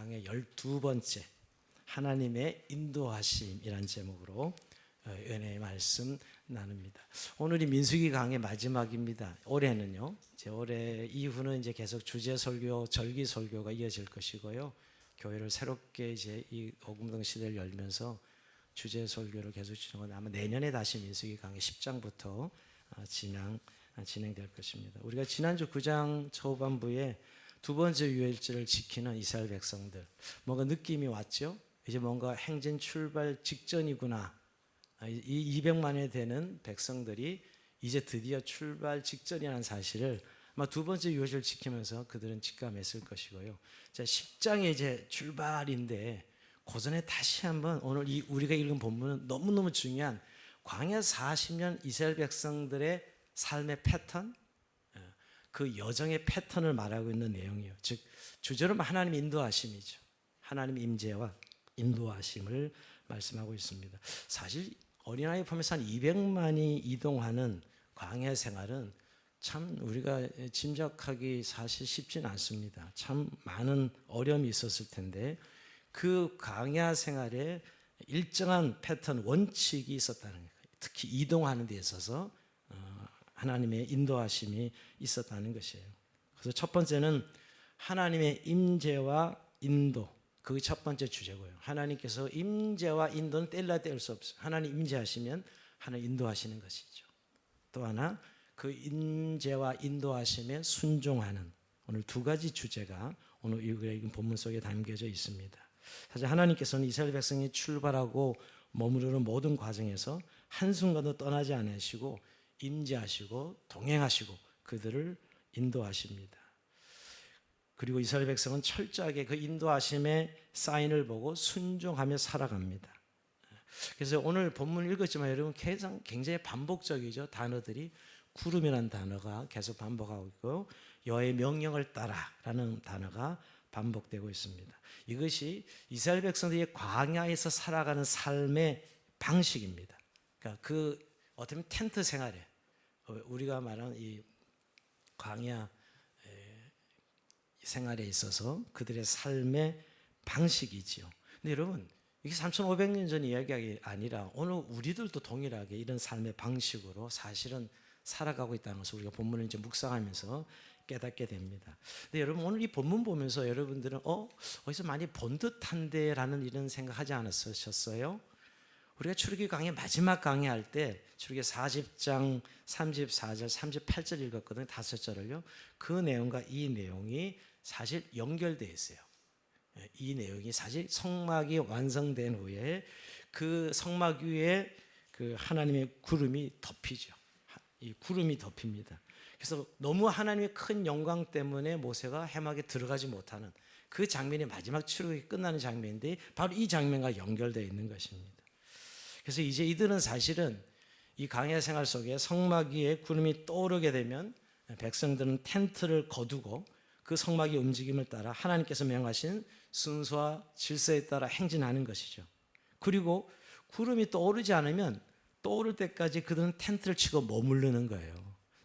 강의 12번째 하나님의 인도하심이란 제목으로 은혜의 말씀 나눕니다. 오늘이 민수기 강의 마지막입니다. 올해는요. 이제 올해 이후는 이제 계속 주제 설교, 절기 설교가 이어질 것이고요. 교회를 새롭게 이제 이 오금동 시대를 열면서 주제 설교를 계속 진행하고 아마 내년에 다시 민수기 강의 10장부터 진행될 것입니다. 우리가 지난주 9장 초반부에 두 번째 유월절을 지키는 이스라엘 백성들, 뭔가 느낌이 왔죠? 이제 뭔가 행진 출발 직전이구나. 이 200만에 되는 백성들이 이제 드디어 출발 직전이라는 사실을 아마 두 번째 유월절 지키면서 그들은 직감했을 것이고요. 자, 10장의 이제 출발인데 그 전에 다시 한번 오늘 우리가 읽은 본문은 너무너무 중요한 광야 40년 이스라엘 백성들의 삶의 패턴, 그 여정의 패턴을 말하고 있는 내용이에요. 즉 주제로 하나님의 인도하심이죠. 하나님의 임재와 인도하심을 말씀하고 있습니다. 사실 어린아이 포함해서 한 200만이 이동하는 광야 생활은 참 우리가 짐작하기 사실 쉽지는 않습니다. 참 많은 어려움이 있었을 텐데 그 광야 생활에 일정한 패턴, 원칙이 있었다는 거예요. 특히 이동하는 데 있어서 하나님의 인도하심이 있었다는 것이에요. 그래서 첫 번째는 하나님의 임재와 인도, 그게 첫 번째 주제고요. 하나님께서 임재와 인도는 뗄래야 뗄 수 없어요. 하나님 임재하시면 하나님 인도하시는 것이죠. 또 하나 그 임재와 인도하심에 순종하는, 오늘 두 가지 주제가 오늘 읽은 본문 속에 담겨져 있습니다. 사실 하나님께서는 이스라엘 백성이 출발하고 머무르는 모든 과정에서 한순간도 떠나지 않으시고 임재하시고 동행하시고 그들을 인도하십니다. 그리고 이스라엘 백성은 철저하게 그 인도하심의 사인을 보고 순종하며 살아갑니다. 그래서 오늘 본문 읽었지만 여러분 굉장히 반복적이죠. 단어들이 구름이라는 단어가 계속 반복하고 있고 여호와의 명령을 따라라는 단어가 반복되고 있습니다. 이것이 이스라엘 백성들이 광야에서 살아가는 삶의 방식입니다. 그러니까 그 어떻게 보면 텐트 생활에 우리가 말하는 이 광야 생활에 있어서 그들의 삶의 방식이지요. 근데 여러분 이게 3,500년 전 이야기가 아니라 오늘 우리들도 동일하게 이런 삶의 방식으로 사실은 살아가고 있다는 것을 우리가 본문을 이제 묵상하면서 깨닫게 됩니다. 근데 여러분 오늘 이 본문 보면서 여러분들은 어디서 많이 본 듯한데라는 이런 생각하지 않으셨어요? 우리가 출애굽기 강의 마지막 강의할 때 출애굽기 40장 34절 38절 읽었거든요. 5절을요. 그 내용과 이 내용이 사실 연결되어 있어요. 이 내용이 사실 성막이 완성된 후에 그 성막 위에 그 하나님의 구름이 덮이죠. 이 구름이 덮입니다. 그래서 너무 하나님의 큰 영광 때문에 모세가 해막에 들어가지 못하는 그 장면이 마지막 출애굽이 끝나는 장면인데 바로 이 장면과 연결되어 있는 것입니다. 그래서 이제 이들은 사실은 이 광야 생활 속에 성막 위에 구름이 떠오르게 되면 백성들은 텐트를 거두고 그 성막의 움직임을 따라 하나님께서 명하신 순서와 질서에 따라 행진하는 것이죠. 그리고 구름이 떠오르지 않으면 떠오를 때까지 그들은 텐트를 치고 머무르는 거예요.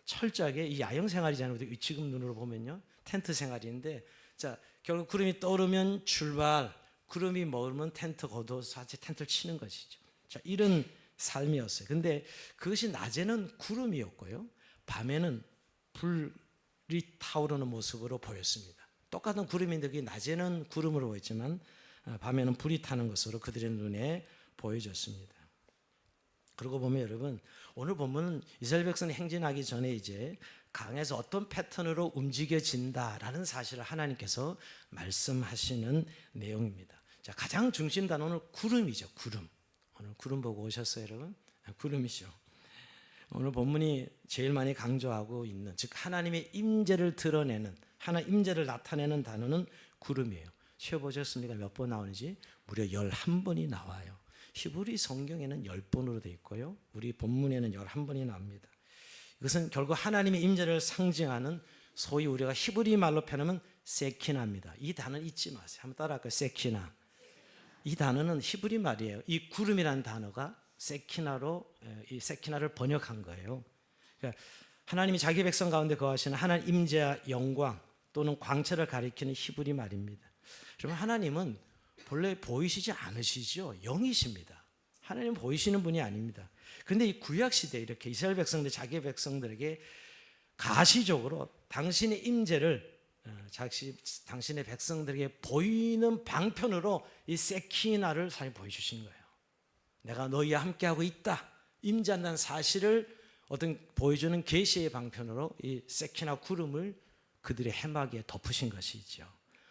철저하게 이 야영 생활이잖아요. 지금 눈으로 보면요. 텐트 생활인데 자, 결국 구름이 떠오르면 출발, 구름이 머무르면 텐트 거둬서 사실 텐트를 치는 것이죠. 자, 이런 삶이었어요. 근데 그것이 낮에는 구름이었고요. 밤에는 불이 타오르는 모습으로 보였습니다. 똑같은 구름인데 그게 낮에는 구름으로 보였지만 밤에는 불이 타는 것으로 그들의 눈에 보여졌습니다. 그러고 보면 여러분 오늘 본문은 이스라엘 백성이 행진하기 전에 이제 강에서 어떤 패턴으로 움직여진다라는 사실을 하나님께서 말씀하시는 내용입니다. 자, 가장 중심 단어는 구름이죠. 구름. 오늘 구름 보고 오셨어요, 여러분? 구름이죠. 오늘 본문이 제일 많이 강조하고 있는, 즉 하나님의 임재를 드러내는, 하나님 임재를 나타내는 단어는 구름이에요. 쉬어보셨습니까? 몇 번 나오는지? 무려 11번이 나와요. 히브리 성경에는 10번으로 되어 있고요. 우리 본문에는 11번이 나옵니다. 이것은 결국 하나님의 임재를 상징하는 소위 우리가 히브리 말로 표현하면 세키나입니다. 이 단어는 잊지 마세요. 한번 따라할까요? 세키나. 이 단어는 히브리 말이에요. 이 구름이라는 단어가 세키나로 이 세키나를 번역한 거예요. 그러니까 하나님이 자기 백성 가운데 거하시는 하나님 임재와 영광 또는 광채를 가리키는 히브리 말입니다. 그러면 하나님은 본래 보이시지 않으시죠? 영이십니다. 하나님은 보이시는 분이 아닙니다. 그런데 이 구약 시대 이렇게 이스라엘 백성들 자기 백성들에게 가시적으로 당신의 임재를 당신의 백성들에게 보이는 방편으로 이 세키나를 사실 보여주신 거예요. 내가 너희와 함께하고 있다, 임재한다는 사실을 보여주는 계시의 방편으로 이 세키나 구름을 그들의 해막에 덮으신 것이죠.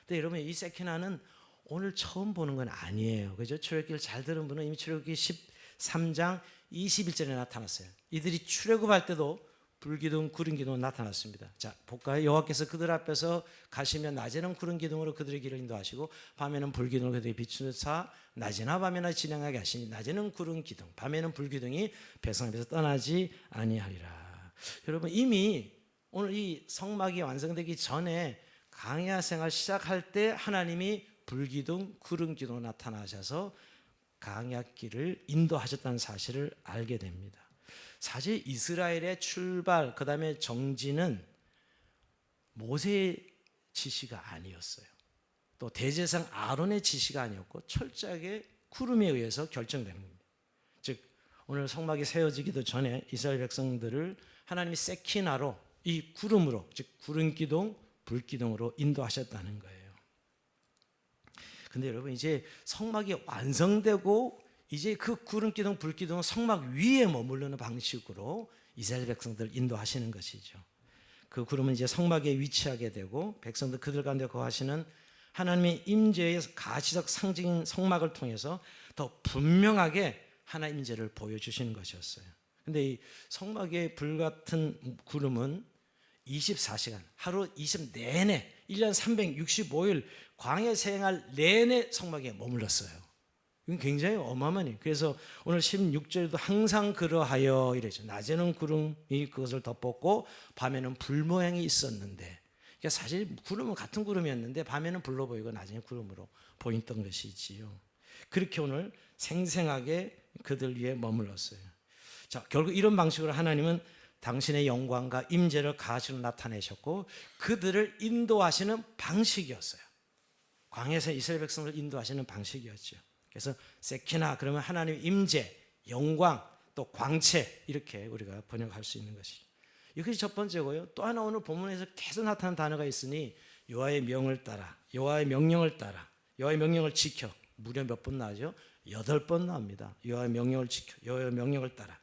근데 여러분, 이 세키나는 오늘 처음 보는 건 아니에요. 그죠? 출애굽기를 잘 들은 분은 이미 출애굽기 13장 21절에 나타났어요. 이들이 출애굽할 때도 불기둥, 구름 기둥 나타났습니다. 자, 볼까요? 여호와께서 그들 앞에서 가시면 낮에는 구름 기둥으로 그들의 길을 인도하시고 밤에는 불기둥으로 그들의 비추사 낮이나 밤이나 진행하게 하시니 낮에는 구름 기둥, 밤에는 불기둥이 백성 앞에서 떠나지 아니하리라. 여러분, 이미 오늘 이 성막이 완성되기 전에 광야 생활 시작할 때 하나님이 불기둥, 구름 기둥으로 나타나셔서 광야길을 인도하셨다는 사실을 알게 됩니다. 사실 이스라엘의 출발, 그 다음에 정지는 모세의 지시가 아니었어요. 또 대제사장 아론의 지시가 아니었고 철저하게 구름에 의해서 결정되는 겁니다. 즉 오늘 성막이 세워지기도 전에 이스라엘 백성들을 하나님이 세키나로, 이 구름으로, 즉 구름 기둥, 불 기둥으로 인도하셨다는 거예요. 근데 여러분, 이제 성막이 완성되고 이제 그 구름 기둥, 불 기둥은 성막 위에 머무르는 방식으로 이스라엘 백성들을 인도하시는 것이죠. 그 구름은 이제 성막에 위치하게 되고 백성들 그들 가운데 거하시는 하나님의 임재의 가시적 상징인 성막을 통해서 더 분명하게 하나님 임재를 보여주시는 것이었어요. 근데 이 성막의 불같은 구름은 24시간, 하루 20 내내 1년 365일 광야 생활 내내 성막에 머물렀어요. 이건 굉장히 어마어마한 일이에요. 그래서 오늘 16절에도 항상 그러하여 이래죠. 낮에는 구름이 그것을 덮었고 밤에는 불 모양이 있었는데, 그러니까 사실 구름은 같은 구름이었는데 밤에는 불로 보이고 낮에는 구름으로 보였던 것이지요. 그렇게 오늘 생생하게 그들 위에 머물렀어요. 자, 결국 이런 방식으로 하나님은 당신의 영광과 임재를 가시로 나타내셨고 그들을 인도하시는 방식이었어요. 광야에서 이스라엘 백성을 인도하시는 방식이었죠. 그래서 세키나, 그러면 하나님의 임재, 영광, 또 광채, 이렇게 우리가 번역할 수 있는 것이죠. 이것이 첫 번째고요. 또 하나 오늘 본문에서 계속 나타나는 단어가 있으니 여호와의 명을 따라, 여호와의 명령을 따라, 여호와의 명령을 지켜. 무려 몇 번 나오죠? 8번 나옵니다. 여호와의 명령을 지켜, 여호와의 명령을 따라.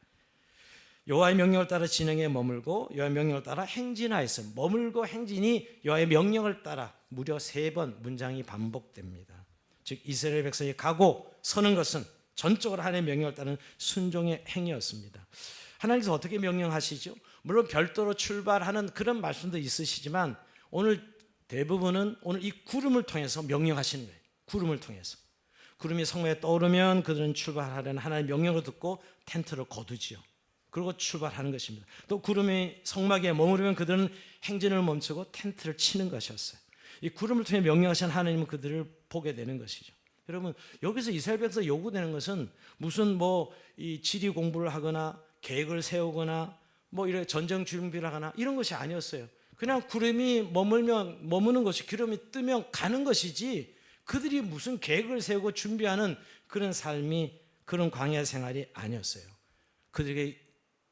여호와의 명령을 따라 진행에 머물고 여호와의 명령을 따라 행진하였어. 머물고 행진이 여호와의 명령을 따라 무려 3번 문장이 반복됩니다. 즉 이스라엘 백성이 가고 서는 것은 전적으로 하나님의 명령을 따르는 순종의 행위였습니다. 하나님께서 어떻게 명령하시죠? 물론 별도로 출발하는 그런 말씀도 있으시지만 오늘 대부분은 오늘 이 구름을 통해서 명령하시는 거예요. 구름을 통해서. 구름이 성막에 떠오르면 그들은 출발하려는 하나님의 명령을 듣고 텐트를 거두지요. 그리고 출발하는 것입니다. 또 구름이 성막에 머무르면 그들은 행진을 멈추고 텐트를 치는 것이었어요. 이 구름을 통해 명령하신 하나님은 그들을 보게 되는 것이죠. 여러분, 여기서 이스라엘 백성 요구되는 것은 무슨 이 지리 공부를 하거나 계획을 세우거나 이런 전쟁 준비를 하거나 이런 것이 아니었어요. 그냥 구름이 머무는 것이, 구름이 뜨면 가는 것이지 그들이 무슨 계획을 세우고 준비하는 그런 삶이, 그런 광야 생활이 아니었어요. 그들에게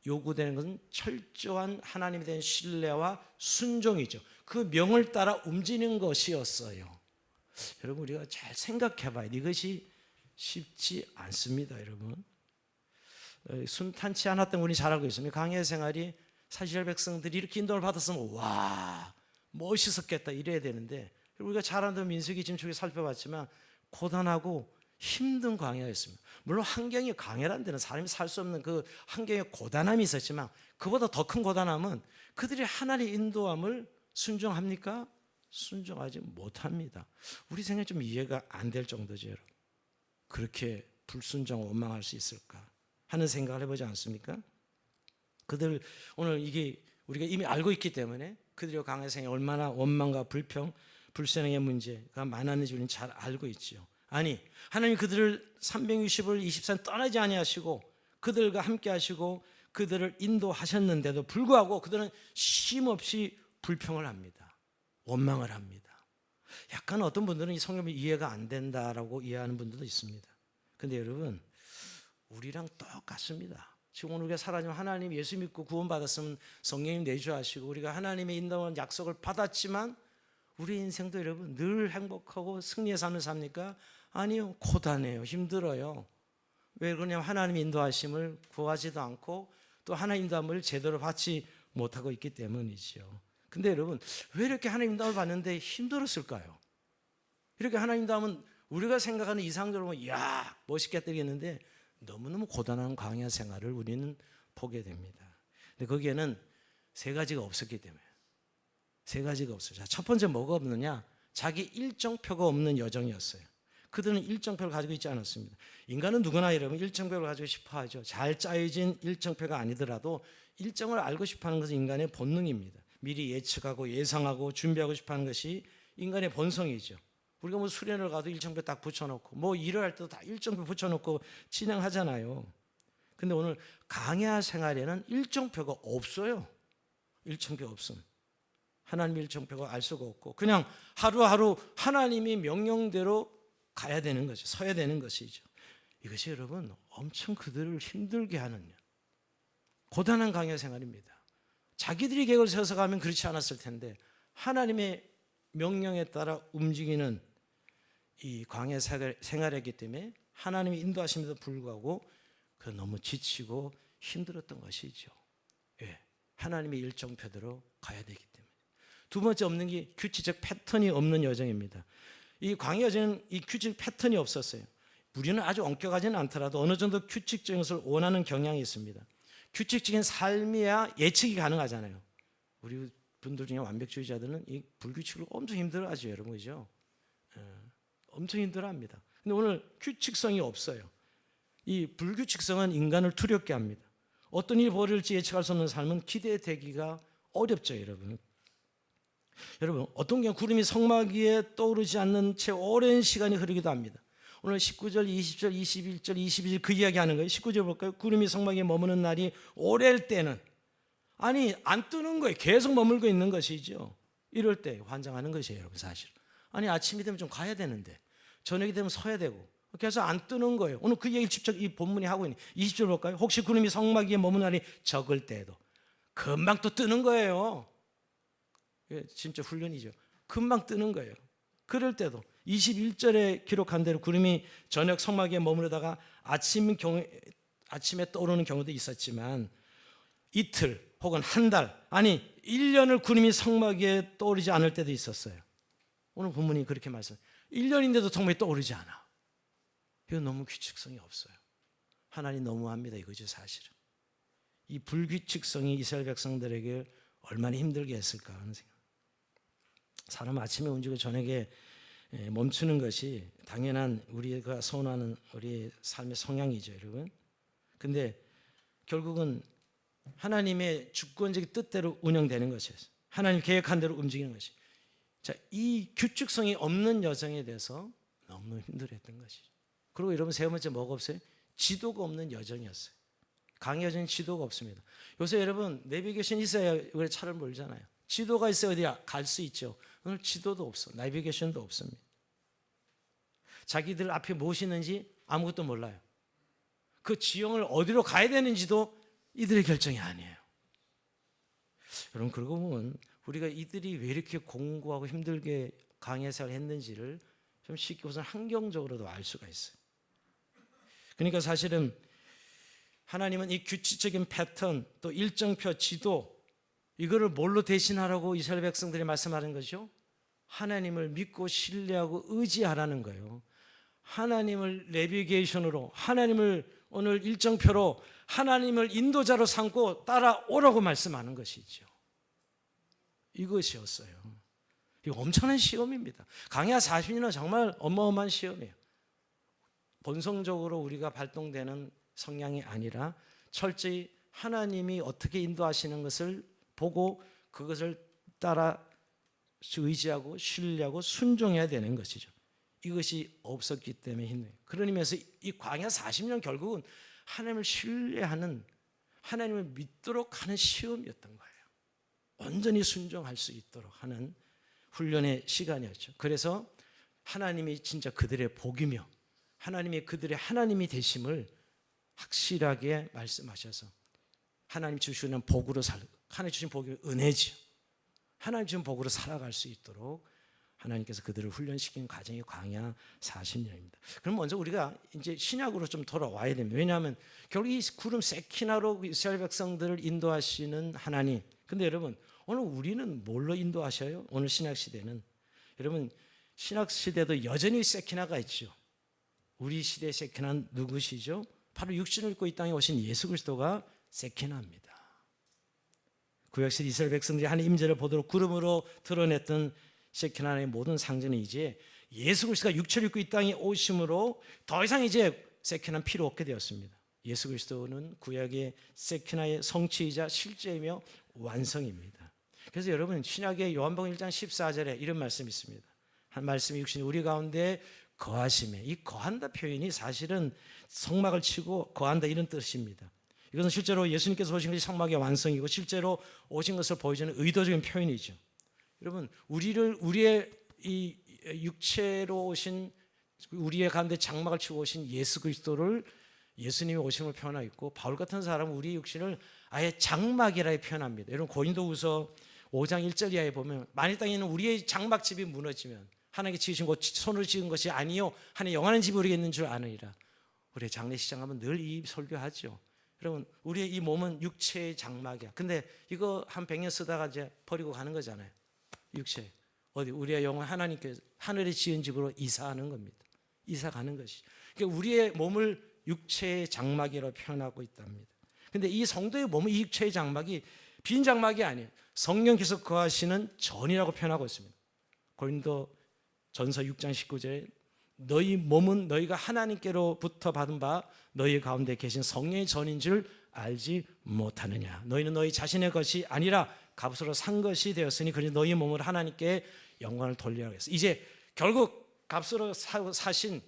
요구되는 것은 철저한 하나님에 대한 신뢰와 순종이죠. 그 명을 따라 움직이는 것이었어요. 여러분, 우리가 잘 생각해 봐요. 이것이 쉽지 않습니다. 여러분, 순탄치 않았던 분이 잘 알고 있습니다. 광야 생활이 사실 백성들이 이렇게 인도를 받았으면 와 멋있었겠다 이래야 되는데, 우리가 잘 아는 민수기 지금 저기 살펴봤지만 고단하고 힘든 광야였습니다. 물론 환경이, 광야라는 데는 사람이 살 수 없는 그 환경의 고단함이 있었지만 그보다 더 큰 고단함은 그들이 하나님의 인도함을 순종합니까? 순종하지 못합니다. 우리 생각에 좀 이해가 안 될 정도죠. 여러분, 그렇게 불순종 원망할 수 있을까 하는 생각을 해보지 않습니까? 그들 오늘 이게 우리가 이미 알고 있기 때문에 그들의 광야 생활에 얼마나 원망과 불평, 불순종의 문제가 많았는지 우리는 잘 알고 있죠. 아니, 하나님이 그들을 360일 24일 떠나지 아니하시고 그들과 함께 하시고 그들을 인도하셨는데도 불구하고 그들은 쉼없이 불평을 합니다. 원망을 합니다. 약간 어떤 분들은 이 성경이 이해가 안 된다라고 이해하는 분들도 있습니다. 근데 여러분, 우리랑 똑같습니다. 지금 오늘 우리가 살아가는 하나님 예수 믿고 구원받았으면 성령님 내주하시고 우리가 하나님의 인도한 약속을 받았지만 우리 인생도 여러분 늘 행복하고 승리의 삶을 삽니까? 아니요. 고단해요. 힘들어요. 왜 그러냐면 하나님의 인도하심을 구하지도 않고 또 하나님 인도함을 제대로 받지 못하고 있기 때문이죠. 근데 여러분, 왜 이렇게 하나님 인도함을 받는데 힘들었을까요? 이렇게 하나님 인도함은 우리가 생각하는 이상적으로 이야 멋있게 되겠는데 너무너무 고단한 광야 생활을 우리는 보게 됩니다. 근데 거기에는 세 가지가 없었기 때문에 세 가지가 없어요. 자, 첫 번째 뭐가 없느냐? 자기 일정표가 없는 여정이었어요. 그들은 일정표를 가지고 있지 않았습니다. 인간은 누구나 여러분 일정표를 가지고 싶어 하죠. 잘 짜여진 일정표가 아니더라도 일정을 알고 싶어 하는 것은 인간의 본능입니다. 미리 예측하고 예상하고 준비하고 싶어 하는 것이 인간의 본성이죠. 우리가 뭐 수련을 가도 일정표 딱 붙여놓고 뭐 일을 할 때도 다 일정표 붙여놓고 진행하잖아요. 근데 오늘 강야 생활에는 일정표가 없어요. 일정표 없음. 하나님의 일정표가 알 수가 없고 그냥 하루하루 하나님이 명령대로 가야 되는 거죠. 서야 되는 것이죠. 이것이 여러분 엄청 그들을 힘들게 하는 고단한 강야 생활입니다. 자기들이 계획을 세워서 가면 그렇지 않았을 텐데 하나님의 명령에 따라 움직이는 이 광야 생활이기 때문에 하나님의 인도하심에도 불구하고 그 너무 지치고 힘들었던 것이죠. 예, 하나님의 일정표대로 가야 되기 때문에. 두 번째 없는 게 규칙적 패턴이 없는 여정입니다. 이 광야 여정은 이 규칙 패턴이 없었어요. 우리는 아주 엄격하지는 않더라도 어느 정도 규칙적인 것을 원하는 경향이 있습니다. 규칙적인 삶이야 예측이 가능하잖아요. 우리 분들 중에 완벽주의자들은 이 불규칙을 엄청 힘들어하죠, 여러분, 그죠? 엄청 힘들어합니다. 근데 오늘 규칙성이 없어요. 이 불규칙성은 인간을 두렵게 합니다. 어떤 일이 벌어질지 예측할 수 없는 삶은 기대되기가 어렵죠, 여러분. 여러분, 어떤 경우 구름이 성막 위에 떠오르지 않는 채 오랜 시간이 흐르기도 합니다. 오늘 19절, 20절, 21절, 22절 그 이야기 하는 거예요. 19절 볼까요? 구름이 성막 위에 머무는 날이 오래일 때는 아니 안 뜨는 거예요. 계속 머물고 있는 것이죠. 이럴 때 환장하는 것이에요, 여러분. 사실 아니 아침이 되면 좀 가야 되는데 저녁이 되면 서야 되고 계속 안 뜨는 거예요. 오늘 그 얘기를 직접 이 본문이 하고 있는 20절 볼까요? 혹시 구름이 성막 위에 머무는 날이 적을 때에도 금방 또 뜨는 거예요. 진짜 훈련이죠. 금방 뜨는 거예요. 그럴 때도 21절에 기록한 대로 구름이 저녁 성막 위에 머무르다가 아침에 떠오르는 경우도 있었지만 이틀 혹은 한 달 아니 1년을 구름이 성막 위에 떠오르지 않을 때도 있었어요. 오늘 본문이 그렇게 말씀해요. 1년인데도 성막이 떠오르지 않아. 이거 너무 규칙성이 없어요. 하나님 너무합니다, 이거죠. 사실은 이 불규칙성이 이스라엘 백성들에게 얼마나 힘들게 했을까 하는 생각. 사람 아침에 움직이고 저녁에 멈추는 것이 당연한 우리가 선호하는 우리의 삶의 성향이죠, 여러분. 근데 결국은 하나님의 주권적인 뜻대로 운영되는 것이에요. 하나님 계획한 대로 움직이는 것이. 자, 이 규칙성이 없는 여정에 대해서 너무 힘들었던 것이죠. 그리고 여러분 세 번째 뭐가 없어요? 지도가 없는 여정이었어요. 강의 여정은 지도가 없습니다. 요새 여러분 내비게이션 있어야 우리 차를 몰잖아요. 지도가 있어야 어디야 갈 수 있죠. 오늘 지도도 없어. 내비게이션도 없습니다. 자기들 앞에 무엇이 있는지 아무것도 몰라요. 그 지형을 어디로 가야 되는지도 이들의 결정이 아니에요. 여러분 그러고 보면 우리가 이들이 왜 이렇게 공고하고 힘들게 강야 생활을 했는지를 좀 쉽게 우선 환경적으로도 알 수가 있어요. 그러니까 사실은 하나님은 이 규칙적인 패턴 또 일정표 지도 이거를 뭘로 대신하라고 이스라엘 백성들이 말씀하는 거죠? 하나님을 믿고 신뢰하고 의지하라는 거예요. 하나님을 내비게이션으로 하나님을 오늘 일정표로 하나님을 인도자로 삼고 따라오라고 말씀하는 것이죠. 이것이었어요. 이거 엄청난 시험입니다. 강야 40년은 정말 어마어마한 시험이에요. 본성적으로 우리가 발동되는 성향이 아니라 철저히 하나님이 어떻게 인도하시는 것을 보고 그것을 따라 의지하고 신뢰하고 순종해야 되는 것이죠. 이것이 없었기 때문에 힘들어요. 그런 의미에서 이 광야 40년 결국은 하나님을 신뢰하는 하나님을 믿도록 하는 시험이었던 거예요. 온전히 순종할 수 있도록 하는 훈련의 시간이었죠. 그래서 하나님이 진짜 그들의 복이며 하나님이 그들의 하나님이 되심을 확실하게 말씀하셔서 하나님 주시는 복으로 하나님 주신 복이 은혜지요. 하나님 주신 복으로 살아갈 수 있도록 하나님께서 그들을 훈련시킨 과정이 광야 40년입니다. 그럼 먼저 우리가 이제 신약으로 좀 돌아와야 됩니다. 왜냐하면 결국 이 구름 세키나로 이스라엘 백성들을 인도하시는 하나님. 근데 여러분 오늘 우리는 뭘로 인도하셔요? 오늘 신약 시대는 여러분 신약 시대도 여전히 세키나가 있죠. 우리 시대의 세키나는 누구시죠? 바로 육신을 입고 이 땅에 오신 예수 그리스도가 세키나입니다. 구약시대 이스라엘 백성들이 하나님 임재를 보도록 구름으로 드러냈던 세키나의 모든 상징은 이제 예수 그리스도가 육체를 입고 이 땅에 오심으로 더 이상 이제 세키나는 필요 없게 되었습니다. 예수 그리스도는 구약의 세키나의 성취이자 실제이며 완성입니다. 그래서 여러분 신약의 요한복음 1장 14절에 이런 말씀이 있습니다. 한 말씀이 육신이 우리 가운데 거하심에, 이 거한다 표현이 사실은 성막을 치고 거한다 이런 뜻입니다. 이것은 실제로 예수님께서 오신 것이 성막의 완성이고 실제로 오신 것을 보여주는 의도적인 표현이죠. 여러분 우리의 이 육체로 오신 우리의 가운데 장막을 치고 오신 예수 그리스도를 예수님이 오심을 표현하고 있고 바울 같은 사람은 우리 육신을 아예 장막이라 표현합니다. 여러분 고린도후서 5장 1절 이하에 보면 만일 땅에 있는 우리의 장막집이 무너지면 하나님께 지으신 것 손으로 지은 것이 아니요 하나님 영원한 집이 우리에게 있는 줄 아느니라. 우리 장례식장 가면 늘 이 설교하죠. 여러분 우리의 이 몸은 육체의 장막이야. 근데 이거 한 100년 쓰다가 이제 버리고 가는 거잖아요. 육체 어디 우리의 영혼 하나님께 하늘에 지은 집으로 이사하는 겁니다. 이사 가는 것이. 그러니까 우리의 몸을 육체의 장막이라고 표현하고 있답니다. 근데 이 성도의 몸은 이 육체의 장막이 빈 장막이 아니에요. 성령께서 거하시는 전이라고 표현하고 있습니다. 고린도 전서 6장 19절에 너희 몸은 너희가 하나님께로부터 받은 바 너희 가운데 계신 성령의 전인 줄 알지 못하느냐. 너희는 너희 자신의 것이 아니라 값으로 산 것이 되었으니 그러니 너희 몸을 하나님께 영광을 돌리라고 했어요. 이제 결국 값으로 사신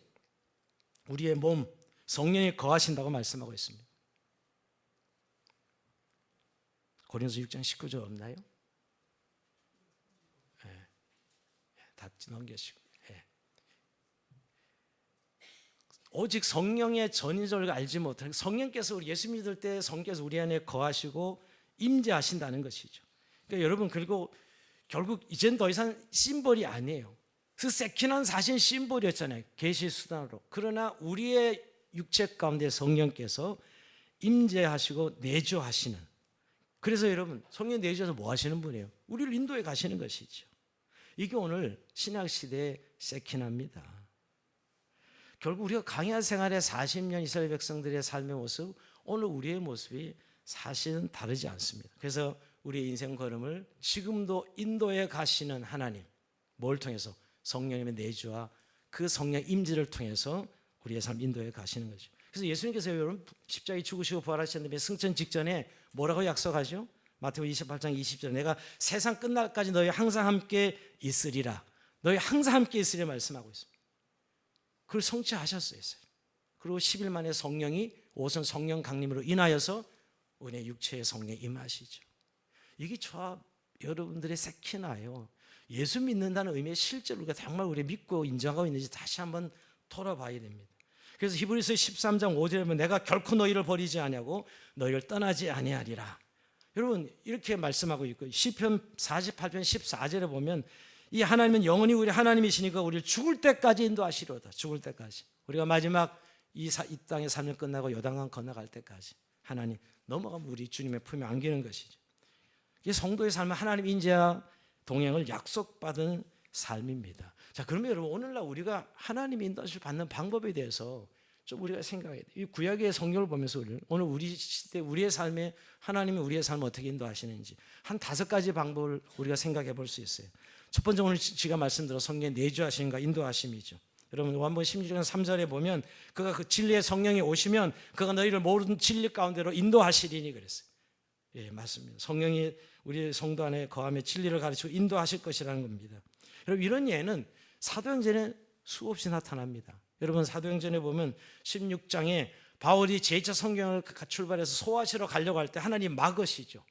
우리의 몸 성령이 거하신다고 말씀하고 있습니다. 고린도서 6장 19절 없나요? 다 넘겨시고 오직 성령의 전인줄 알지 못하는 성령께서 우리 예수 믿을 때 성령께서 우리 안에 거하시고 임재하신다는 것이죠. 그러니까 여러분 그리고 결국 이젠 더 이상 심벌이 아니에요. 그 세키나는 사실 심벌이었잖아요. 계시 수단으로. 그러나 우리의 육체 가운데 성령께서 임재하시고 내주하시는. 그래서 여러분 성령 내주셔서 뭐 하시는 분이에요? 우리를 인도해 가시는 것이죠. 이게 오늘 신약 시대의 세키나입니다. 결국 우리가 광야 생활의 40년 이스라엘 백성들의 삶의 모습, 오늘 우리의 모습이 사실은 다르지 않습니다. 그래서 우리의 인생 걸음을 지금도 인도해 가시는 하나님, 뭘 통해서? 성령님의 내주와 그 성령 임재를 통해서 우리의 삶 인도해 가시는 거죠. 그래서 예수님께서 여러분 십자가에 죽으시고 부활하셨는데 승천 직전에 뭐라고 약속하죠? 마태복음 28장 20절 내가 세상 끝날까지 너희 항상 함께 있으리라. 너희 항상 함께 있으리라 말씀하고 있습니다. 그걸 성취하셨어요. 그리고 10일 만에 성령이 오선 성령 강림으로 인하여서 우리의 육체의 성령에 임하시죠. 이게 저와 여러분들의 세키나예요. 예수 믿는다는 의미의 실제로 우리가 정말 우리 믿고 인정하고 있는지 다시 한번 돌아봐야 됩니다. 그래서 히브리서 13장 5절에 보면 내가 결코 너희를 버리지 아니하고 너희를 떠나지 아니하리라. 여러분 이렇게 말씀하고 있고 시편 48편 14절에 보면 이 하나님은 영원히 우리 하나님이시니까 우리를 죽을 때까지 인도하시리로다. 죽을 때까지. 우리가 마지막 이 땅의 삶을 끝나고 요단강 건너갈 때까지 하나님 넘어가면 우리 주님의 품에 안기는 것이죠. 이게 성도의 삶은 하나님 인재와 동행을 약속받은 삶입니다. 자, 그러면 여러분 오늘날 우리가 하나님 인도하심을 받는 방법에 대해서 좀 우리가 생각해야 돼요. 이 구약의 성경을 보면서 오늘 우리 시대 우리의 삶에 하나님이 우리의 삶을 어떻게 인도하시는지 한 5가지 방법을 우리가 생각해 볼 수 있어요. 첫 번째 오늘 제가 말씀드린 성령의 내주하심과 인도하심이죠. 여러분 요한복음 16장 3절에 보면 그가 그 진리의 성령이 오시면 그가 너희를 모든 진리 가운데로 인도하시리니 그랬어요. 예, 맞습니다. 성령이 우리 성도 안에 거하며 진리를 가르치고 인도하실 것이라는 겁니다. 여러분 이런 예는 사도행전에 수없이 나타납니다. 여러분 사도행전에 보면 16장에 바울이 제2차 성경을 출발해서 소아시로 가려고 할 때 하나님 막으시죠.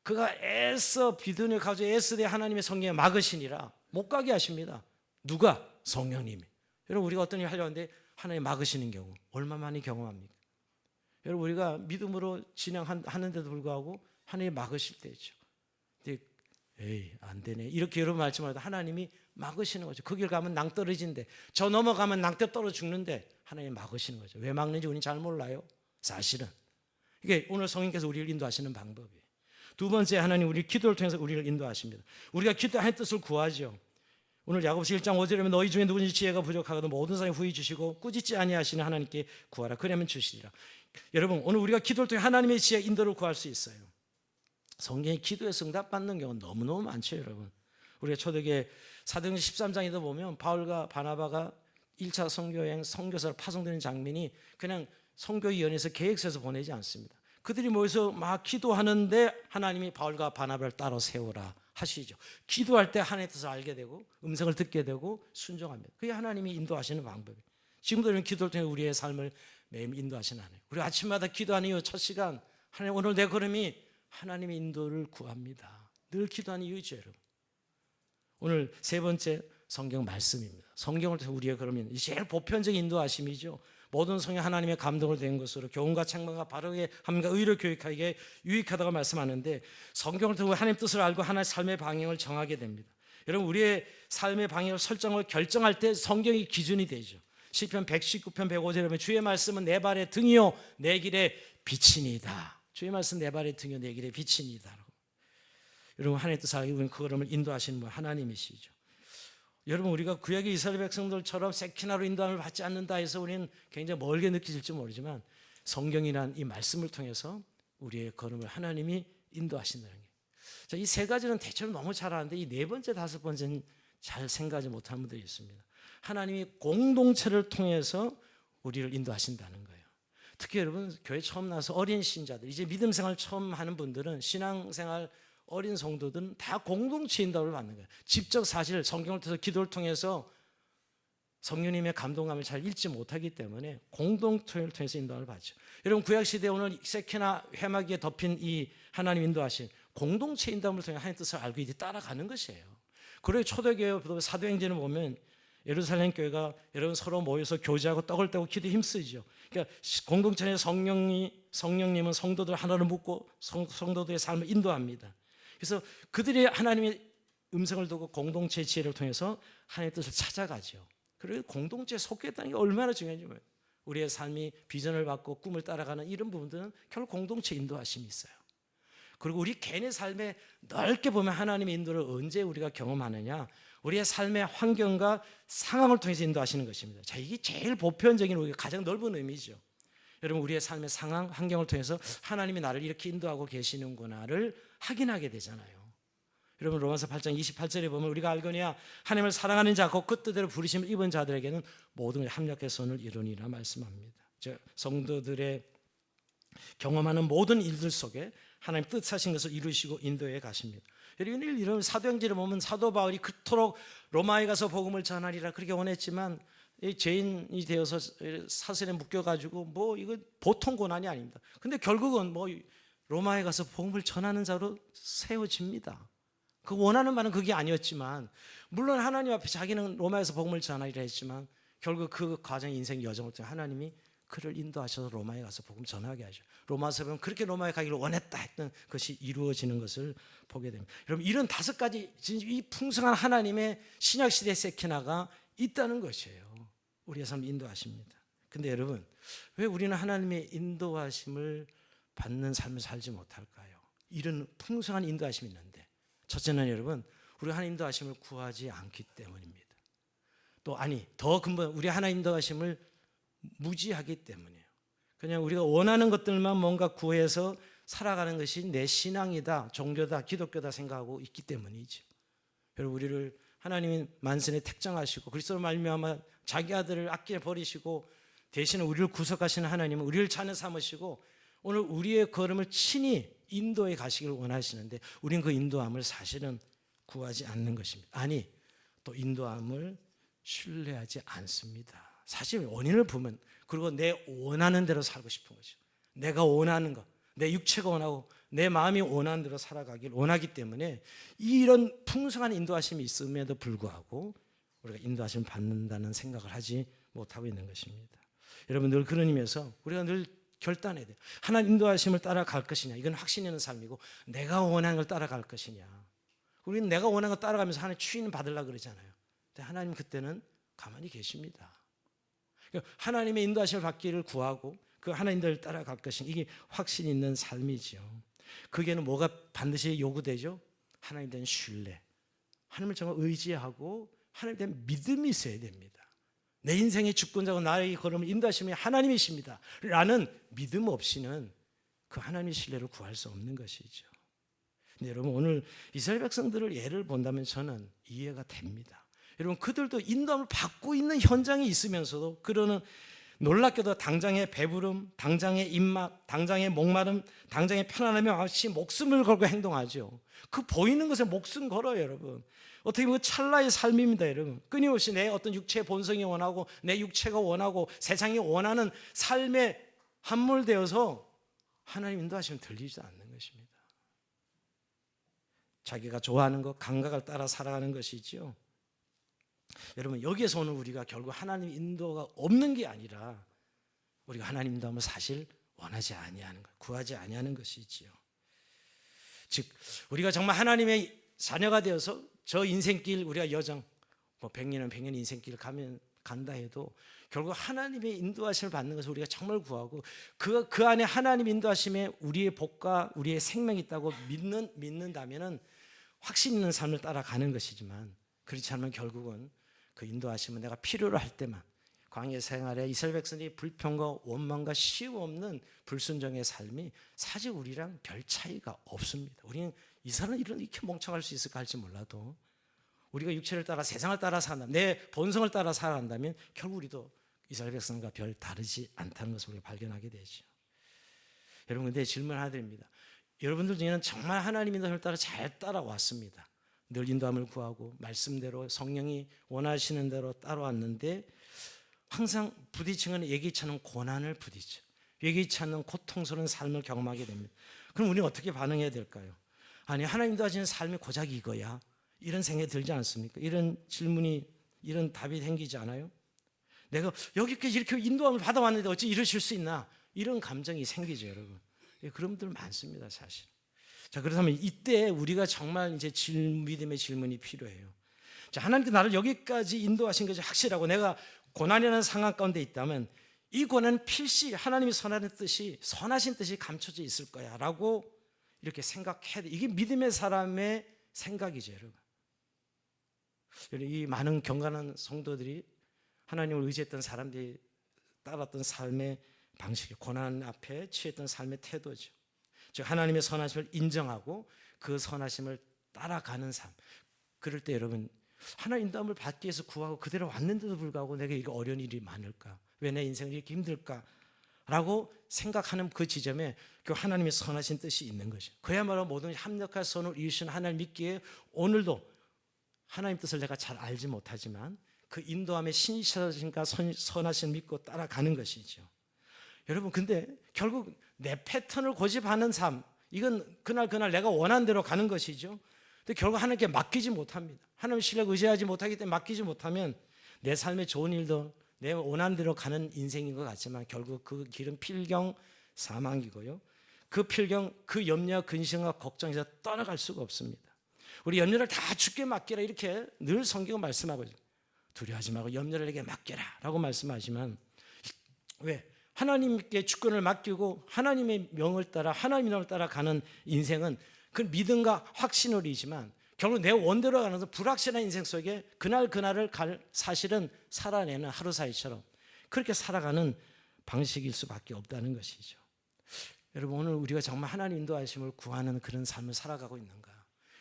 그가 애써 비두니 가지고 애쓰되 하나님의 성경에 막으시니라. 못 가게 하십니다. 누가? 성령님이. 여러분 우리가 어떤 일을 하려고 하는데 하나님 막으시는 경우 얼마 많이 경험합니까? 여러분 우리가 믿음으로 진행하는데도 불구하고 하나님이 막으실 때 있죠. 근데 에이 안 되네 이렇게 여러분 말씀하다 하나님이 막으시는 거죠. 그 길 가면 낭떠러진데 저 넘어가면 낭떠 떨어 죽는데 하나님이 막으시는 거죠. 왜 막는지 우리는 잘 몰라요. 사실은 이게 오늘 성령께서 우리를 인도하시는 방법이에요. 두 번째, 하나님 우리 기도를 통해서 우리를 인도하십니다. 우리가 기도할 뜻을 구하죠. 오늘 야고보서 1장 5절에 보면 너희 중에 누구든지 지혜가 부족하거든 모든 사람이 후히 주시고 꾸짖지 아니하시는 하나님께 구하라 그러면 주시리라. 여러분 오늘 우리가 기도를 통해 하나님의 지혜 인도를 구할 수 있어요. 성경의 기도에서 응답받는 경우는 너무너무 많죠. 여러분 우리가 초대교회 사도행전 13장에도 보면 바울과 바나바가 1차 선교여행 선교사를 파송되는 장면이 그냥 선교위원회에서 계획서에서 보내지 않습니다. 그들이 모여서 막 기도하는데 하나님이 바울과 바나바를 따로 세우라 하시죠. 기도할 때 하나님의 뜻을 알게 되고 음성을 듣게 되고 순종합니다. 그게 하나님이 인도하시는 방법이에요. 지금도 이런 기도를 통해 우리의 삶을 매일 인도하시는 하나님. 우리 아침마다 기도하는 이유 첫 시간 하나님 오늘 내 걸음이 하나님의 인도를 구합니다. 늘 기도하는 이유죠. 여러분 오늘 세 번째 성경 말씀입니다. 성경을 통해 우리의 걸음이 제일 보편적인 인도하심이죠. 모든 성경 하나님의 감동을 된 것으로 교훈과 책망과 바르게 함과 의를 교육하기에 유익하다고 말씀하는데 성경을 통해 하나님의 뜻을 알고 하나의 삶의 방향을 정하게 됩니다. 여러분 우리의 삶의 방향을 설정을 결정할 때 성경이 기준이 되죠. 시편 119편 105절에 보면 주의 말씀은 내 발의 등이요 내 길의 빛이니이다. 주의 말씀 내 발의 등이요 내 길의 빛이니이다. 여러분 하나님의 뜻을 알고 우리는 그 걸음을 인도하시는 분 하나님이시죠. 여러분 우리가 구약의 이스라엘 백성들처럼 세키나로 인도함을 받지 않는다 해서 우리는 굉장히 멀게 느껴질지 모르지만 성경이란 이 말씀을 통해서 우리의 걸음을 하나님이 인도하신다는 게 이 세 가지는 대체로 너무 잘 아는데 이 네 번째 다섯 번째는 잘 생각하지 못하는 분들이 있습니다. 하나님이 공동체를 통해서 우리를 인도하신다는 거예요. 특히 여러분 교회 처음 나서 어린 신자들 이제 믿음 생활 처음 하는 분들은 신앙생활 어린 성도들은 다 공동체 인도를 받는 거예요. 직접 사실 성경을 통해서 기도를 통해서 성령님의 감동감을 잘 읽지 못하기 때문에 공동체를 통해서 인도를 받죠. 여러분 구약시대에 오늘 세키나 회막에 덮인 이 하나님 인도하신 공동체 인도함을 통해 하나님의 뜻을 알고 이제 따라가는 것이에요. 그리고 초대교회 사도행전을 보면 예루살렘 교회가 여러분 서로 모여서 교제하고 떡을 떼고 기도 힘쓰죠. 그러니까 공동체의 성령님은 성도들 하나로 묶고 성도들의 삶을 인도합니다. 그래서 그들이 하나님의 음성을 듣고 공동체의 지혜를 통해서 하나님의 뜻을 찾아가죠. 그리고 공동체에 속해 있다는 게 얼마나 중요한지 몰라요. 우리의 삶이 비전을 받고 꿈을 따라가는 이런 부분들은 결국 공동체 인도하심이 있어요. 그리고 우리 개인의 삶에 넓게 보면 하나님의 인도를 언제 우리가 경험하느냐, 우리의 삶의 환경과 상황을 통해서 인도하시는 것입니다. 자, 이게 제일 보편적인 우리가 가장 넓은 의미죠. 여러분 우리의 삶의 상황, 환경을 통해서 하나님이 나를 이렇게 인도하고 계시는구나를 확인하게 되잖아요. 여러분 로마서 8장 28절에 보면 우리가 알거니와 하나님을 사랑하는 자 곧 그 뜻대로 부르심을 입은 자들에게는 모든 합력해서 선을 이루니라 말씀합니다. 즉 성도들의 경험하는 모든 일들 속에 하나님 뜻하신 것을 이루시고 인도해 가십니다. 여러분 이런 사도행전을 보면 사도 바울이 그토록 로마에 가서 복음을 전하리라 그렇게 원했지만 죄인이 되어서 사슬에 묶여가지고 뭐 이거 보통 고난이 아닙니다. 근데 결국은 뭐 로마에 가서 복음을 전하는 자로 세워집니다. 그 원하는 바는 그게 아니었지만 물론 하나님 앞에 자기는 로마에서 복음을 전하리라 했지만 결국 그 과정의 인생 여정을 통해 하나님이 그를 인도하셔서 로마에 가서 복음 전하게 하죠. 로마서 보면 그렇게 로마에 가기를 원했다 했던 것이 이루어지는 것을 보게 됩니다. 여러분 이런 다섯 가지 이 풍성한 하나님의 신약시대 세키나가 있다는 것이에요. 우리의 삶을 인도하십니다. 근데 여러분 왜 우리는 하나님의 인도하심을 받는 삶을 살지 못할까요? 이런 풍성한 인도하심이 있는데 첫째는 여러분 우리가 하나님 인도하심을 구하지 않기 때문입니다. 또 더 근본 우리 하나님 인도하심을 무지하기 때문이에요. 그냥 우리가 원하는 것들만 뭔가 구해서 살아가는 것이 내 신앙이다, 종교다, 기독교다 생각하고 있기 때문이죠. 여러분 우리를 하나님이 만선에 택정하시고 그리스도로 말미암아 자기 아들을 아끼 버리시고 대신에 우리를 구속하시는 하나님은 우리를 자녀 삼으시고 오늘 우리의 걸음을 친히 인도에 가시길 원하시는데 우리는 그 인도함을 사실은 구하지 않는 것입니다. 또 인도함을 신뢰하지 않습니다. 사실 원인을 보면 그리고 내 원하는 대로 살고 싶은 거죠. 내가 원하는 것, 내 육체가 원하고 내 마음이 원하는 대로 살아가길 원하기 때문에 이런 풍성한 인도하심이 있음에도 불구하고 우리가 인도하심을 받는다는 생각을 하지 못하고 있는 것입니다. 여러분, 늘 그런 의미에서 우리가 늘 결단해야 돼요. 하나님 인도하심을 따라갈 것이냐, 이건 확신 있는 삶이고, 내가 원하는 걸 따라갈 것이냐. 우리는 내가 원하는 걸 따라가면서 하나님 추인 받으려고 그러잖아요. 근데 하나님 그때는 가만히 계십니다. 하나님의 인도하심을 받기를 구하고 그 하나님들을 따라갈 것이니 이게 확신 있는 삶이지요. 거기에는 뭐가 반드시 요구되죠? 하나님에 대한 신뢰, 하나님을 정말 의지하고 하나님에 대한 믿음이 있어야 됩니다. 내 인생의 주권자고 나의 걸음을 인도하심이 하나님이십니다 라는 믿음 없이는 그 하나님의 신뢰를 구할 수 없는 것이죠. 근데 여러분, 오늘 이스라엘 백성들을 예를 본다면 저는 이해가 됩니다. 여러분, 그들도 인도함을 받고 있는 현장에 있으면서도 그러는 놀랍게도 당장의 배부름, 당장의 입맛, 당장의 목마름, 당장의 편안함이 없이 목숨을 걸고 행동하죠. 그 보이는 것에 목숨 걸어요, 여러분. 어떻게 보면 찰나의 삶입니다, 여러분. 끊임없이 내 어떤 육체의 본성이 원하고 내 육체가 원하고 세상이 원하는 삶에 함몰되어서 하나님 인도하시면 들리지도 않는 것입니다. 자기가 좋아하는 것, 감각을 따라 살아가는 것이지요. 여러분, 여기에서 오늘 우리가 결국 하나님 인도가 없는 게 아니라 우리가 하나님 인도함을 사실 원하지 아니하는 것, 구하지 아니하는 것이지요. 즉 우리가 정말 하나님의 자녀가 되어서 저 인생길 우리가 여정 100년은 100년 인생길 간다 해도 결국 하나님의 인도하심을 받는 것을 우리가 정말 구하고 그 안에 하나님 인도하심에 우리의 복과 우리의 생명이 있다고 믿는다면은 확신 있는 삶을 따라가는 것이지만, 그렇지 않으면 결국은 그 인도하심은 내가 필요로 할 때만, 광야 생활에 이스라엘 백성들이 불평과 원망과 시험 없는 불순종의 삶이 사실 우리랑 별 차이가 없습니다. 우리는 이 사람은 이렇게 멍청할 수 있을까 할지 몰라도 우리가 육체를 따라 세상을 따라 산다면, 내 본성을 따라 살아간다면 결국 우리도 이스라엘 백성과 별 다르지 않다는 것을 우리가 발견하게 되죠. 여러분, 근데 질문 하나 드립니다. 여러분들 중에는 정말 하나님 인도함을 따라 잘 따라왔습니다. 늘 인도함을 구하고 말씀대로 성령이 원하시는 대로 따라왔는데 항상 부딪히는 예기치 않은 고난을 부딪혀 예기치 않는 고통스러운 삶을 경험하게 됩니다. 그럼 우리는 어떻게 반응해야 될까요? 아니, 하나님 인도하시는 삶이 고작 이거야? 이런 생각이 들지 않습니까? 이런 질문이, 이런 답이 생기지 않아요? 내가 여기까지 이렇게 인도함을 받아왔는데 어찌 이러실 수 있나? 이런 감정이 생기죠, 여러분. 그런 분들 많습니다, 사실. 자, 그렇다면 이때 우리가 정말 이제 믿음의 질문이 필요해요. 자, 하나님께서 나를 여기까지 인도하신 것이 확실하고 내가 고난이라는 상황 가운데 있다면 이 고난은 필시 하나님이 선하신 뜻이 감춰져 있을 거야 라고 이렇게 생각해야 돼. 이게 믿음의 사람의 생각이죠, 여러분. 이 많은 경건한 성도들이 하나님을 의지했던 사람들이 따랐던 삶의 방식이 고난 앞에 취했던 삶의 태도죠. 즉 하나님의 선하심을 인정하고 그 선하심을 따라가는 삶. 그럴 때 여러분, 하나님 인도함을 받기 위해서 구하고 그대로 왔는데도 불구하고 내가 이거 어려운 일이 많을까? 왜 내 인생이 이렇게 힘들까? 라고 생각하는 그 지점에 그 하나님의 선하신 뜻이 있는 거죠. 그야말로 모든 합력한 선을 이루신 하나님 믿기에 오늘도 하나님 뜻을 내가 잘 알지 못하지만 그 인도함의 신실하신가 선하신 믿고 따라가는 것이죠. 여러분, 근데 결국 내 패턴을 고집하는 삶, 이건 그날 내가 원하는 대로 가는 것이죠. 근데 결국 하나님께 맡기지 못합니다. 하나님 신뢰 의지하지 못하기 때문에 맡기지 못하면 내 삶의 좋은 일도 내 원하는 대로 가는 인생인 것 같지만 결국 그 길은 필경 사망이고요. 그 필경, 그 염려, 근심과 걱정에서 떠나갈 수가 없습니다. 우리 염려를 다 주께 맡기라 이렇게 늘 성경은 말씀하고 있어요. 두려워하지 말고 염려를 내게 맡겨라 라고 말씀하지만 왜? 하나님께 주권을 맡기고 하나님의 명을 따라 하나님의 명을 따라 가는 인생은 그 믿음과 확신으로 이지만 결국 내 원대로 가면서 불확실한 인생 속에 그날을 사실은 살아내는 하루살이처럼 그렇게 살아가는 방식일 수밖에 없다는 것이죠. 여러분, 오늘 우리가 정말 하나님 인도하심을 구하는 그런 삶을 살아가고 있는가?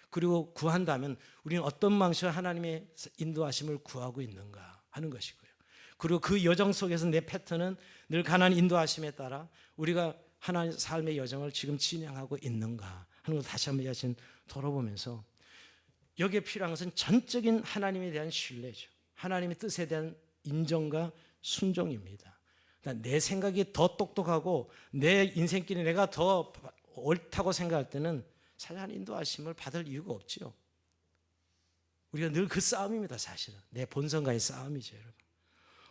그리고 구한다면 우리는 어떤 방식으로 하나님의 인도하심을 구하고 있는가 하는 것이고요. 그리고 그 여정 속에서 내 패턴은 늘 가나안 인도하심에 따라 우리가 하나님의 삶의 여정을 지금 진행하고 있는가 하는 걸 다시 한번 야신 돌아보면서 여기에 필요한 것은 전적인 하나님에 대한 신뢰죠. 하나님의 뜻에 대한 인정과 순종입니다. 그러니까 내 생각이 더 똑똑하고 내 인생길에 내가 더 옳다고 생각할 때는 사실 하나님 인도하심을 받을 이유가 없지요. 우리가 늘 그 싸움입니다. 사실은 내 본성과의 싸움이죠, 여러분.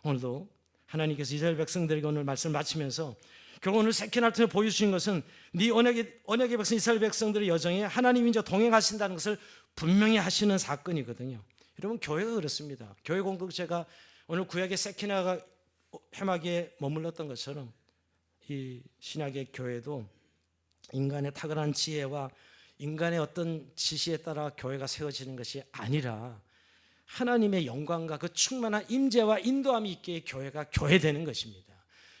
오늘도 하나님께서 이스라엘 백성들에게 오늘 말씀을 마치면서 결국 오늘 세케나를 통해 보여주신 것은 네 언약의 백성 이스라엘 백성들의 여정에 하나님이 이제 동행하신다는 것을 분명히 하시는 사건이거든요. 여러분, 교회가 그렇습니다. 교회 공동체가 오늘 구약의 세케나가 회막에 머물렀던 것처럼 이 신약의 교회도 인간의 탁월한 지혜와 인간의 어떤 지시에 따라 교회가 세워지는 것이 아니라 하나님의 영광과 그 충만한 임재와 인도함이 있게 교회가 교회되는 것입니다.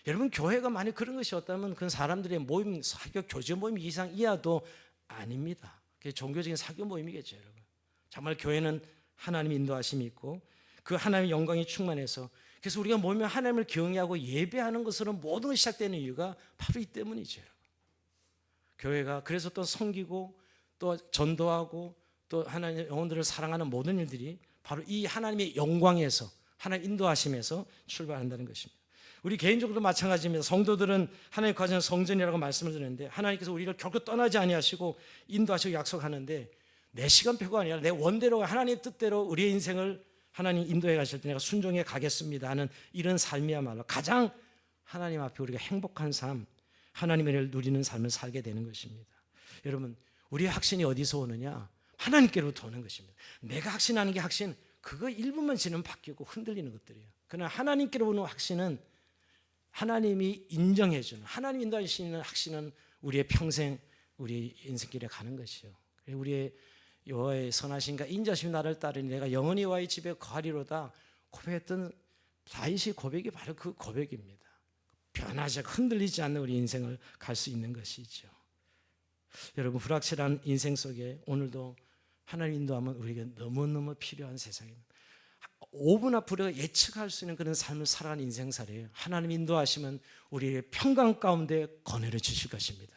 여러분, 교회가 만약 그런 것이었다면 그건 사람들의 모임, 사교, 교제 모임 이하도 아닙니다. 그게 종교적인 사교 모임이겠죠, 여러분. 정말 교회는 하나님의 인도하심이 있고 그 하나님의 영광이 충만해서, 그래서 우리가 모이면 하나님을 경외하고 예배하는 것으로 모든 것이 시작되는 이유가 바로 이 때문이죠, 여러분. 교회가 그래서 또 섬기고 또 전도하고 또 하나님의 영혼들을 사랑하는 모든 일들이 바로 이 하나님의 영광에서, 하나님 인도하심에서 출발한다는 것입니다. 우리 개인적으로도 마찬가지입니다. 성도들은 하나님의 과정은 성전이라고 말씀을 드렸는데 하나님께서 우리를 결코 떠나지 아니하시고 인도하시고 약속하는데 내 시간표가 아니라 내 원대로 하나님의 뜻대로 우리의 인생을 하나님 인도해 가실 때 내가 순종해 가겠습니다 하는 이런 삶이야말로 가장 하나님 앞에 우리가 행복한 삶, 하나님의 은혜를 누리는 삶을 살게 되는 것입니다. 여러분, 우리의 확신이 어디서 오느냐? 하나님께로부터 오는 것입니다. 내가 확신하는 게 확신, 그거 1분만 지나면 바뀌고 흔들리는 것들이에요. 그러나 하나님께로 오는 확신은 하나님이 인정해 주는, 하나님 인도하시는 확신은 우리의 평생, 우리 인생길에 가는 것이요. 우리의 여호와의 선하심과 인자심이 나를 따르니 내가 영원히 여호와의 집에 거하리로다 고백했던 다윗의 고백이 바로 그 고백입니다. 변하지 않고 흔들리지 않는 우리 인생을 갈 수 있는 것이죠. 여러분, 불확실한 인생 속에 오늘도 하나님 인도하면 우리에게 너무너무 필요한 세상입니다. 5분 앞으로 예측할 수 있는 그런 삶을 살아가는 인생살이에요. 하나님 인도하시면 우리의 평강 가운데 건해를 주실 것입니다.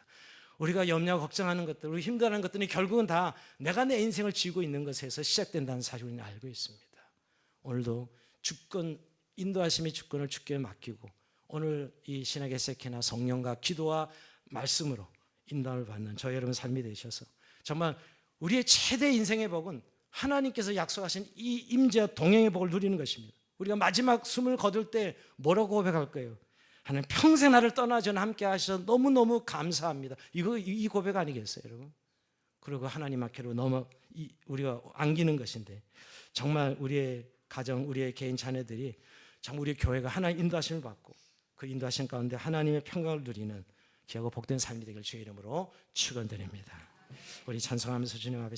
우리가 염려 걱정하는 것들, 우리 힘들어하는 것들이 결국은 다 내가 내 인생을 쥐고 있는 것에서 시작된다는 사실을 우리는 알고 있습니다. 오늘도 주권, 인도하심의 주권을 주께 맡기고 오늘 이 신약의 세케나 성령과 기도와 말씀으로 인도를 받는 저 여러분 삶이 되셔서 정말 우리의 최대 인생의 복은 하나님께서 약속하신 이 임재와 동행의 복을 누리는 것입니다. 우리가 마지막 숨을 거둘 때 뭐라고 고백할 거예요? 하나님 평생 나를 떠나지 않고 함께 하셔서 너무너무 감사합니다. 이 고백 아니겠어요, 여러분? 그리고 하나님 앞으로 우리가 안기는 것인데 정말 우리의 가정, 우리의 개인 자녀들이 정말 우리 교회가 하나님 인도하심을 받고 그 인도하심 가운데 하나님의 평강을 누리는 귀하고 복된 삶이 되길 주의 이름으로 축원드립니다. 우리 찬송하면서 주님 앞에